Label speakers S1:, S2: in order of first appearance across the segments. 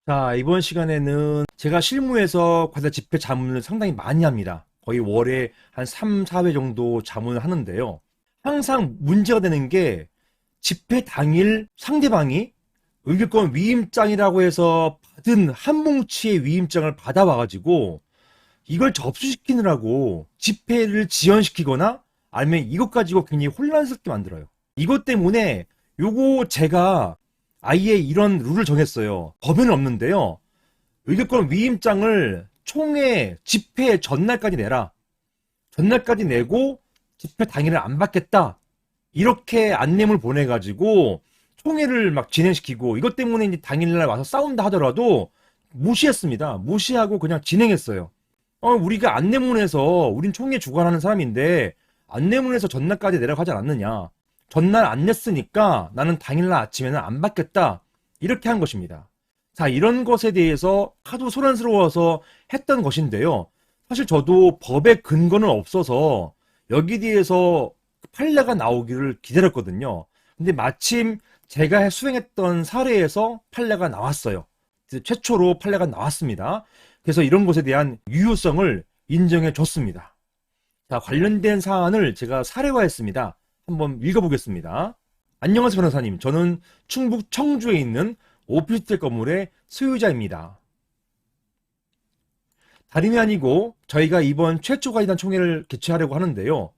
S1: 자, 이번 시간에는 제가 실무에서 과다 집회 자문을 상당히 많이 합니다. 거의 월에 한 3, 4회 정도 자문을 하는데요. 항상 문제가 되는 게 집회 당일 상대방이 의결권 위임장이라고 해서 받은 한 뭉치의 위임장을 받아와가지고 이걸 접수시키느라고 집회를 지연시키거나 아니면 이것 가지고 굉장히 혼란스럽게 만들어요. 이것 때문에 요거 제가 아예 이런 룰을 정했어요. 법에는 없는데요. 의결권 위임장을 총회 집회 전날까지 내라. 전날까지 내고 집회 당일을 안 받겠다. 이렇게 안내문을 보내가지고 총회를 막 진행시키고 이것 때문에 이제 당일날 와서 싸운다 하더라도 무시했습니다. 무시하고 그냥 진행했어요. 우리가 안내문에서 우린 총회 주관하는 사람인데 안내문에서 전날까지 내라고 하지 않았느냐. 전날 안 냈으니까 나는 당일날 아침에는 안 받겠다. 이렇게 한 것입니다. 자, 이런 것에 대해서 하도 소란스러워서 했던 것인데요. 사실 저도 법의 근거는 없어서 여기 대해서 판례가 나오기를 기다렸거든요. 근데 마침 제가 수행했던 사례에서 판례가 나왔어요. 최초로 판례가 나왔습니다. 그래서 이런 것에 대한 유효성을 인정해 줬습니다. 자, 관련된 사안을 제가 사례화했습니다. 한번 읽어보겠습니다. 안녕하세요, 변호사님. 저는 충북 청주에 있는 오피스텔 건물의 소유자입니다. 다름이 아니고 저희가 이번 최초 가이단 총회를 개최하려고 하는데요.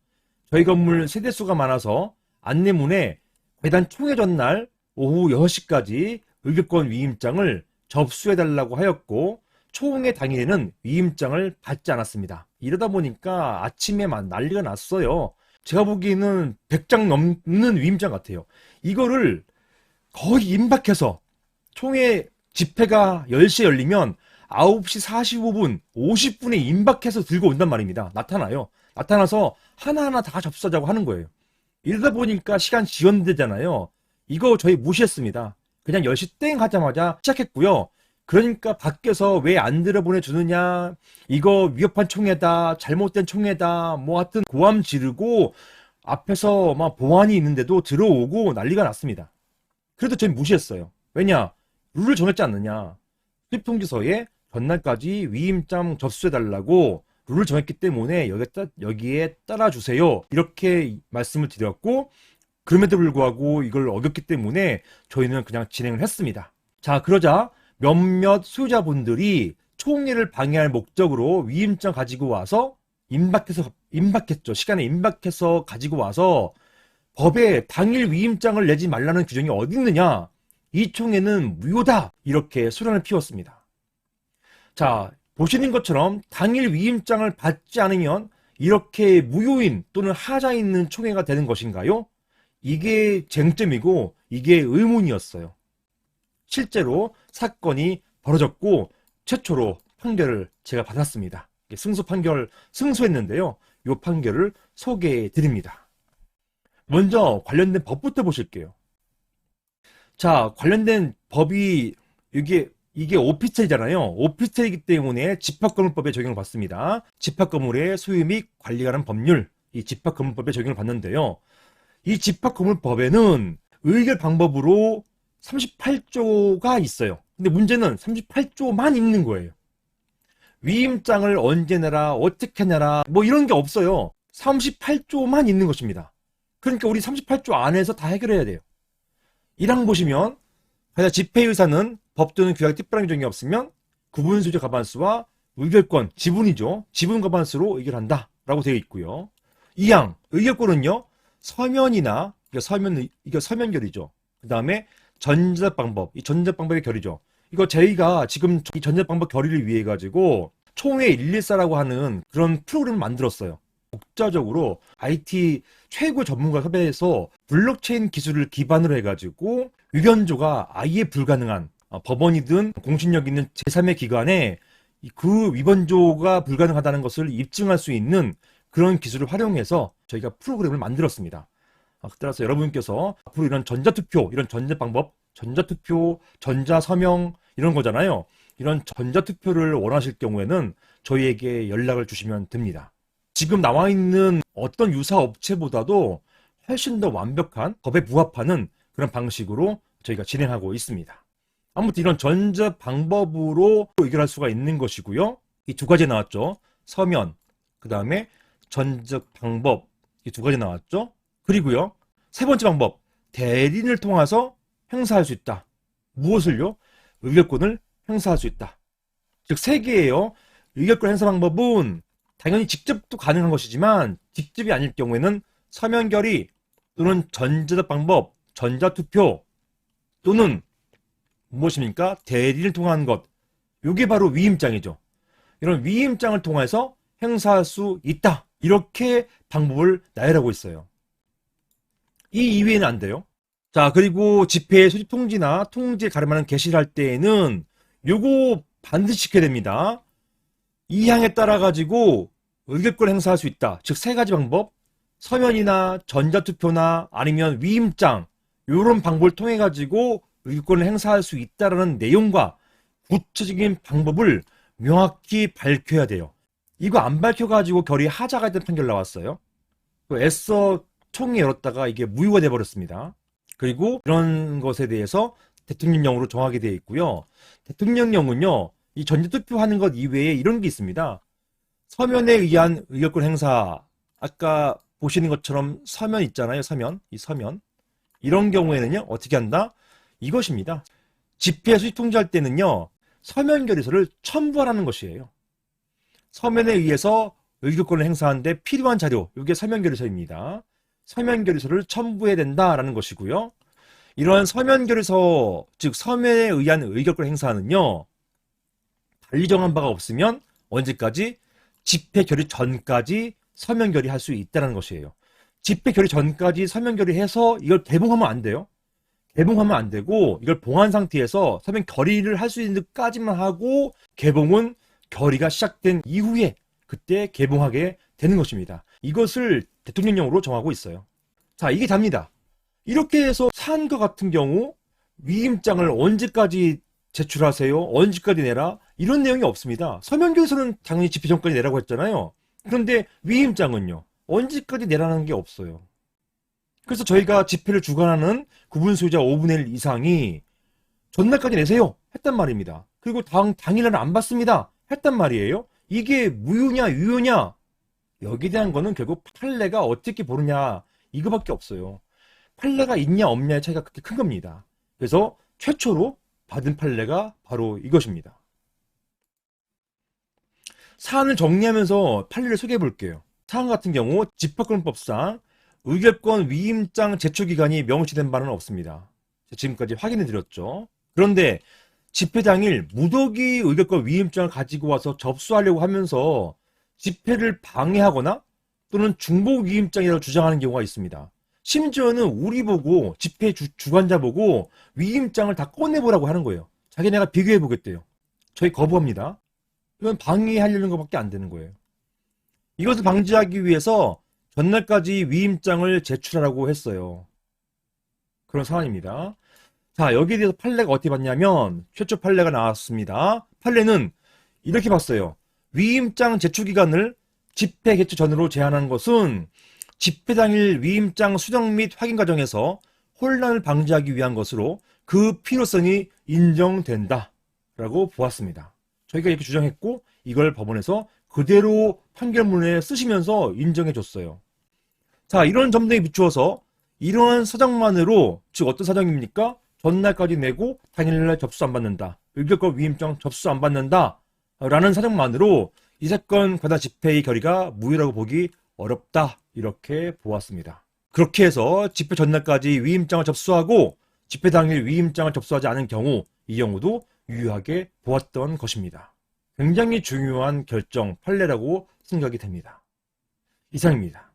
S1: 저희 건물 세대수가 많아서 안내문에 가이단 총회 전날 오후 6시까지 의결권 위임장을 접수해달라고 하였고 총회 당일에는 위임장을 받지 않았습니다. 이러다 보니까 아침에만 난리가 났어요. 제가 보기에는 100장 넘는 위임장 같아요. 이거를 거의 임박해서 총회 집회가 10시에 열리면 9시 45분, 50분에 임박해서 들고 온단 말입니다. 나타나요. 나타나서 하나하나 다 접수하자고 하는 거예요. 이러다 보니까 시간 지연되잖아요. 이거 저희 무시했습니다. 그냥 10시 땡 하자마자 시작했고요. 그러니까 밖에서 왜 안 들여보내주느냐, 이거 위협한 총회다, 잘못된 총회다, 뭐 하여튼 고함 지르고 앞에서 막 보안이 있는데도 들어오고 난리가 났습니다. 그래도 저희 무시했어요. 왜냐? 룰을 정했지 않느냐. 수립통지서에 전날까지 위임장 접수해달라고 룰을 정했기 때문에 여기에 따라주세요. 이렇게 말씀을 드렸고, 그럼에도 불구하고 이걸 어겼기 때문에 저희는 그냥 진행을 했습니다. 자, 그러자 몇몇 소유자분들이 총회를 방해할 목적으로 위임장 가지고 와서 임박했죠. 시간에 임박해서 가지고 와서 법에 당일 위임장을 내지 말라는 규정이 어디 있느냐. 이 총회는 무효다. 이렇게 소란을 피웠습니다. 자, 보시는 것처럼 당일 위임장을 받지 않으면 이렇게 무효인 또는 하자 있는 총회가 되는 것인가요? 이게 쟁점이고 이게 의문이었어요. 실제로 사건이 벌어졌고 최초로 판결을 제가 받았습니다. 승소했는데요. 이 판결을 소개해 드립니다. 먼저 관련된 법부터 보실게요. 자, 관련된 법이 이게 오피스텔이잖아요. 오피스텔이기 때문에 집합건물법에 적용을 받습니다. 집합건물의 소유 및 관리 관한 법률, 이 집합건물법에 적용을 받는데요. 이 집합건물법에는 의결 방법으로 38조가 있어요. 근데 문제는 38조만 있는 거예요. 위임장을 언제 내라, 어떻게 내라, 뭐 이런 게 없어요. 38조만 있는 것입니다. 그러니까 우리 38조 안에서 다 해결해야 돼요. 1항 보시면 집회의사는 법 또는 규약에 특별한 규정이 없으면 구분수적 과반수와 의결권, 지분이죠. 지분 과반수로 의결한다 라고 되어 있고요. 2항 의결권은요. 서면이나 이거 서면결이죠. 그 다음에 전자적 방법, 이 전자적 방법의 결의죠. 이거 저희가 지금 이 전자적 방법 결의를 위해 가지고 총회 114라고 하는 그런 프로그램을 만들었어요. 독자적으로 IT 최고 전문가 섭외해서 블록체인 기술을 기반으로 해가지고 위변조가 아예 불가능한 법원이든 공신력 있는 제3의 기관에 그 위변조가 불가능하다는 것을 입증할 수 있는 그런 기술을 활용해서 저희가 프로그램을 만들었습니다. 따라서 여러분께서 앞으로 이런 전자투표, 이런 전자방법, 전자투표, 전자서명 이런 거잖아요. 이런 전자투표를 원하실 경우에는 저희에게 연락을 주시면 됩니다. 지금 나와 있는 어떤 유사 업체보다도 훨씬 더 완벽한 법에 부합하는 그런 방식으로 저희가 진행하고 있습니다. 아무튼 이런 전제 방법으로 의결할 수가 있는 것이고요. 이 두 가지 나왔죠. 서면, 그 다음에 전적 방법, 이 두 가지 나왔죠. 그리고요, 세 번째 방법, 대리인을 통해서 행사할 수 있다. 무엇을요? 의결권을 행사할 수 있다. 즉, 세 개예요. 의결권 행사 방법은 당연히 직접도 가능한 것이지만 직접이 아닐 경우에는 서면 결의 또는 전자적 방법, 전자투표 또는 무엇입니까? 대리를 통한 것. 이게 바로 위임장이죠. 이런 위임장을 통해서 행사할 수 있다. 이렇게 방법을 나열하고 있어요. 이 이외에는 안 돼요. 자, 그리고 집회 소집 통지나 통지에 가름하는 게시를 할 때에는 요거 반드시 지켜야 됩니다. 이 항에 따라 가지고 의결권을 행사할 수 있다. 즉 세 가지 방법, 서면이나 전자투표나 아니면 위임장 이런 방법을 통해 가지고 의결권을 행사할 수 있다라는 내용과 구체적인 방법을 명확히 밝혀야 돼요. 이거 안 밝혀가지고 결의하자가 있던 판결 나왔어요. 애써 총회 열었다가 이게 무효가 돼버렸습니다. 그리고 이런 것에 대해서 대통령령으로 정하게 되어 있고요. 대통령령은요, 이 전자투표하는 것 이외에 이런 게 있습니다. 서면에 의한 의결권 행사, 아까 보시는 것처럼 서면 있잖아요. 서면, 이 서면. 이런 경우에는요, 어떻게 한다? 이것입니다. 집회 수집 통지할 때는요, 서면 결의서를 첨부하라는 것이에요. 서면에 의해서 의결권을 행사하는데 필요한 자료, 이게 서면 결의서입니다. 서면 결의서를 첨부해야 된다라는 것이고요. 이러한 서면 결의서, 즉 서면에 의한 의결권 행사는요, 달리 정한 바가 없으면 언제까지? 집회 결의 전까지 서면 결의할 수 있다는 것이에요. 집회 결의 전까지 서면 결의해서 이걸 개봉하면 안 돼요. 개봉하면 안 되고 이걸 봉한 상태에서 서면 결의를 할 수 있는 데까지만 하고 개봉은 결의가 시작된 이후에 그때 개봉하게 되는 것입니다. 이것을 대통령령으로 정하고 있어요. 자, 이게 답니다. 이렇게 해서 사안과 같은 경우 위임장을 언제까지 제출하세요? 언제까지 내라? 이런 내용이 없습니다. 서면 결의서는 당연히 집회 전까지 내라고 했잖아요. 그런데 위임장은요, 언제까지 내라는 게 없어요. 그래서 저희가 집회를 주관하는 구분 소유자 5분의 1 이상이 전날까지 내세요 했단 말입니다. 그리고 당일날은 안 받습니다 했단 말이에요. 이게 무효냐 유효냐, 여기에 대한 거는 결국 판례가 어떻게 보느냐 이거밖에 없어요. 판례가 있냐 없냐의 차이가 그렇게 큰 겁니다. 그래서 최초로 받은 판례가 바로 이것입니다. 사안을 정리하면서 판례를 소개해 볼게요. 사안 같은 경우 집합권법상 의결권 위임장 제출 기간이 명시된 바는 없습니다. 지금까지 확인해 드렸죠. 그런데 집회 당일 무더기 의결권 위임장을 가지고 와서 접수하려고 하면서 집회를 방해하거나 또는 중복 위임장이라고 주장하는 경우가 있습니다. 심지어는 우리 보고 집회 주관자 보고 위임장을 다 꺼내보라고 하는 거예요. 자기네가 비교해 보겠대요. 저희 거부합니다. 이건 방해하려는 것밖에 안 되는 거예요. 이것을 방지하기 위해서 전날까지 위임장을 제출하라고 했어요. 그런 상황입니다. 자, 여기에 대해서 판례가 어떻게 봤냐면 최초 판례가 나왔습니다. 판례는 이렇게 봤어요. 위임장 제출 기간을 집회 개최 전으로 제한한 것은 집회 당일 위임장 수정 및 확인 과정에서 혼란을 방지하기 위한 것으로 그 필요성이 인정된다 라고 보았습니다. 저희가 이렇게 주장했고 이걸 법원에서 그대로 판결문에 쓰시면서 인정해 줬어요. 자, 이런 점 등에 비추어서 이러한 사정만으로, 즉 어떤 사정입니까? 전날까지 내고 당일날 접수 안 받는다. 의결권 위임장 접수 안 받는다. 라는 사정만으로 이 사건 과다 집회의 결의가 무효라고 보기 어렵다. 이렇게 보았습니다. 그렇게 해서 집회 전날까지 위임장을 접수하고 집회 당일 위임장을 접수하지 않은 경우, 이 경우도 유효하게 보았던 것입니다. 굉장히 중요한 결정, 판례라고 생각이 됩니다. 이상입니다.